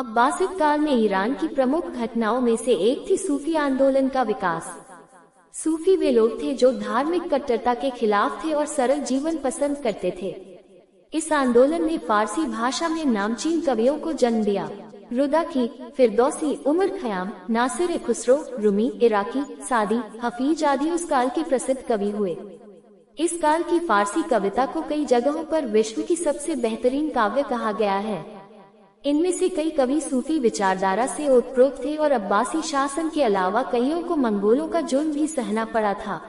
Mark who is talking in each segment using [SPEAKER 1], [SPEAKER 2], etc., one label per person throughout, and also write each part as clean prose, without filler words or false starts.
[SPEAKER 1] Abbasid काल में Iran की प्रमुख घटनाओं में से एक थी सूफी आंदोलन का विकास। सूफी वे लोग थे जो धार्मिक कट्टरता के खिलाफ थे और सरल जीवन पसंद करते थे। इस आंदोलन ने फारसी भाषा में नामचीन कवियों को जन्म दिया। रुदाकी, फिरदौसी, उमर खयाम, नासिर खुसरो, रूमी, इराकी, सादी, हफीज आदि उस काल के प्रसिद्ध कवि हुए। इस काल की फारसी कविता को कई जगहों पर विश्व की सबसे बेहतरीन काव्य कहा गया है। इनमें से कई कवि सूफी विचारधारा से ओतप्रोत थे और अब्बासी शासन के अलावा कईयों को मंगोलों का जुर्म भी सहना पड़ा था।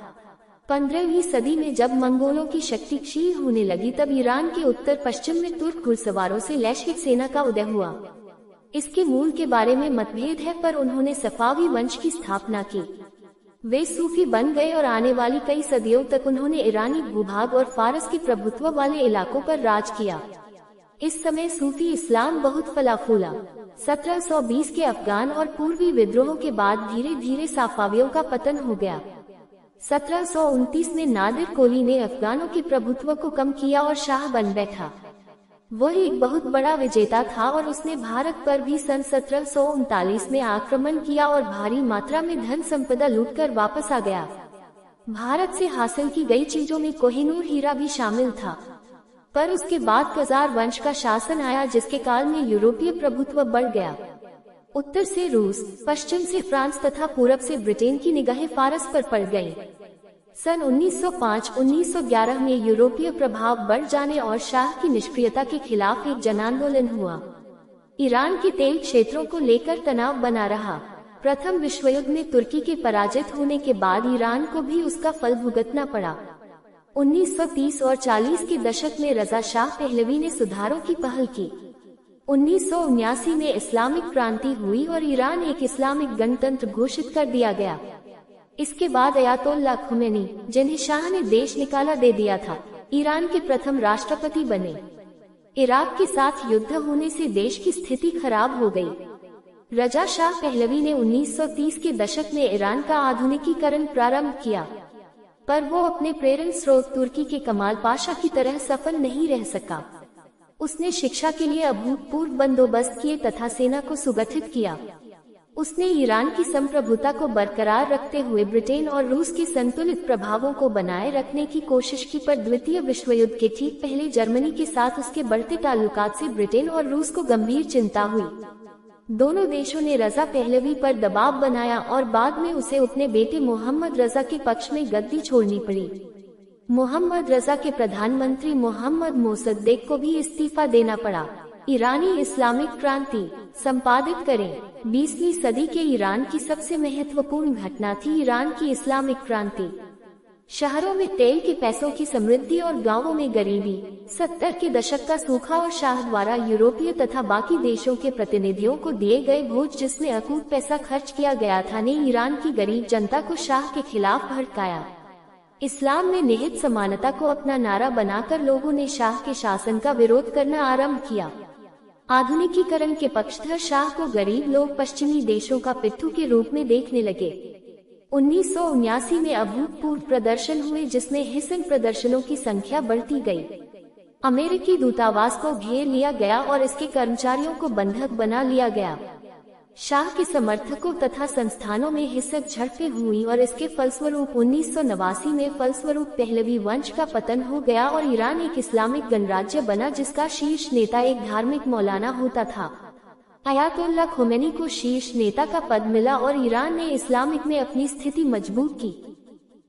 [SPEAKER 1] 15वीं सदी में जब मंगोलों की शक्ति क्षीण होने लगी तब ईरान के उत्तर पश्चिम में तुर्क घुड़सवारों से लश्कर सेना का उदय हुआ। इसके मूल के बारे में मतभेद है, पर उन्होंने सफावी वंश की स्थापना की। वे सूफी बन गए और आने वाली कई सदियों तक उन्होंने ईरानी भूभाग और फारस के प्रभुत्व वाले इलाकों पर राज किया। इस समय सूफी इस्लाम बहुत फला फूला। 1720 के अफगान और पूर्वी विद्रोह के बाद धीरे धीरे साफावियों का पतन हो गया। 1729 में नादिर कोली ने अफगानों के प्रभुत्व को कम किया और शाह बन बैठा। वह एक बहुत बड़ा विजेता था और उसने भारत पर भी सन 1739 में आक्रमण किया और भारी मात्रा में धन संपदा लूटकर वापस आ गया। भारत से हासिल की गई चीजों में कोहिनूर हीरा भी शामिल था। पर उसके बाद खजार वंश का शासन आया, जिसके काल में यूरोपीय प्रभुत्व बढ़ गया। उत्तर से रूस, पश्चिम से फ्रांस तथा पूरब से ब्रिटेन की निगाहें फारस पर पड़ गईं। सन 1905-1911 में यूरोपीय प्रभाव बढ़ जाने और शाह की निष्क्रियता के खिलाफ एक जनांदोलन हुआ। ईरान के तेल क्षेत्रों को लेकर तनाव बना रहा। प्रथम विश्व युद्ध में तुर्की के पराजित होने के बाद ईरान को भी उसका फल भुगतना पड़ा। 1930 और 40 के दशक में रजा शाह पहलवी ने सुधारों की पहल की। 1979 में इस्लामिक क्रांति हुई और ईरान एक इस्लामिक गणतंत्र घोषित कर दिया गया। इसके बाद अयातोल्ला खुमैनी, जिन्हें शाह ने देश निकाला दे दिया था, ईरान के प्रथम राष्ट्रपति बने। इराक के साथ युद्ध होने से देश की स्थिति खराब हो गई। रजा शाह पहलवी ने 1930 के दशक में ईरान का आधुनिकीकरण प्रारंभ किया, पर वो अपने प्रेरण स्रोत तुर्की के कमाल पाशा की तरह सफल नहीं रह सका। उसने शिक्षा के लिए अभूतपूर्व बंदोबस्त किए तथा सेना को सुगठित किया। उसने ईरान की संप्रभुता को बरकरार रखते हुए ब्रिटेन और रूस के संतुलित प्रभावों को बनाए रखने की कोशिश की, पर द्वितीय विश्व युद्ध के ठीक पहले जर्मनी के साथ उसके बढ़ते ताल्लुकात से ब्रिटेन और रूस को गंभीर चिंता हुई। दोनों देशों ने रजा पहलवी पर दबाव बनाया और बाद में उसे अपने बेटे मोहम्मद रजा के पक्ष में गद्दी छोड़नी पड़ी। मोहम्मद रजा के प्रधानमंत्री मोहम्मद मोसद्देक को भी इस्तीफा देना पड़ा। ईरानी इस्लामिक क्रांति संपादित करें। 20वीं सदी के ईरान की सबसे महत्वपूर्ण घटना थी ईरान की इस्लामिक क्रांति। शहरों में तेल के पैसों की समृद्धि और गांवों में गरीबी। 70 के दशक का सूखा और शाह द्वारा यूरोपीय तथा बाकी देशों के प्रतिनिधियों को दिए गए भोज, जिसमें अकूत पैसा खर्च किया गया था, ने ईरान की गरीब जनता को शाह के खिलाफ भड़काया। इस्लाम में निहित समानता को अपना नारा बनाकर लोगों ने शाह के शासन का विरोध करना आरंभ किया। आधुनिकीकरण के पक्षधर शाह को गरीब लोग पश्चिमी देशों का पिट्ठू के रूप में देखने लगे। 1979 में अभूतपूर्व प्रदर्शन हुए, जिसमें हिंसक प्रदर्शनों की संख्या बढ़ती गई। अमेरिकी दूतावास को घेर लिया गया और इसके कर्मचारियों को बंधक बना लिया गया। शाह के समर्थकों तथा संस्थानों में हिंसक झड़पें हुई और इसके फलस्वरूप 1989 में फलस्वरूप पहलवी वंश का पतन हो गया और ईरान एक इस्लामिक गणराज्य बना, जिसका शीर्ष नेता एक धार्मिक मौलाना होता था। अयातोल्ला खुमैनी को शीर्ष नेता का पद मिला और ईरान ने इस्लामिक में अपनी स्थिति मजबूत की।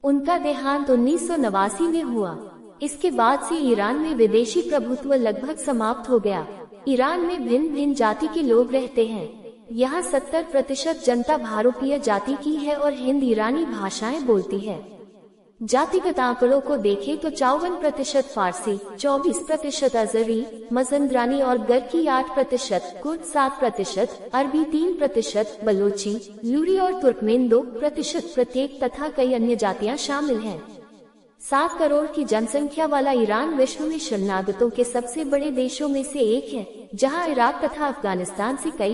[SPEAKER 1] उनका देहांत 1989 में हुआ। इसके बाद से ईरान में विदेशी प्रभुत्व लगभग समाप्त हो गया। ईरान में भिन्न भिन्न जाति के लोग रहते हैं। यहाँ 70% जनता भारोपीय जाति की है और हिंद ईरानी भाषाएं बोलती है। जातिगत आंकड़ों को देखें तो 54% फारसी, 24% अजरी, मजंद्रानी और गर्की 8%, कुर्द 7%, अरबी 3%, बलोची, लूरी और तुर्कमेन 2% प्रत्येक तथा कई अन्य जातियां शामिल हैं। 7 करोड़ की जनसंख्या वाला ईरान विश्व में शरणागतों के सबसे बड़े देशों में से एक है, जहां इराक तथा अफगानिस्तान से कई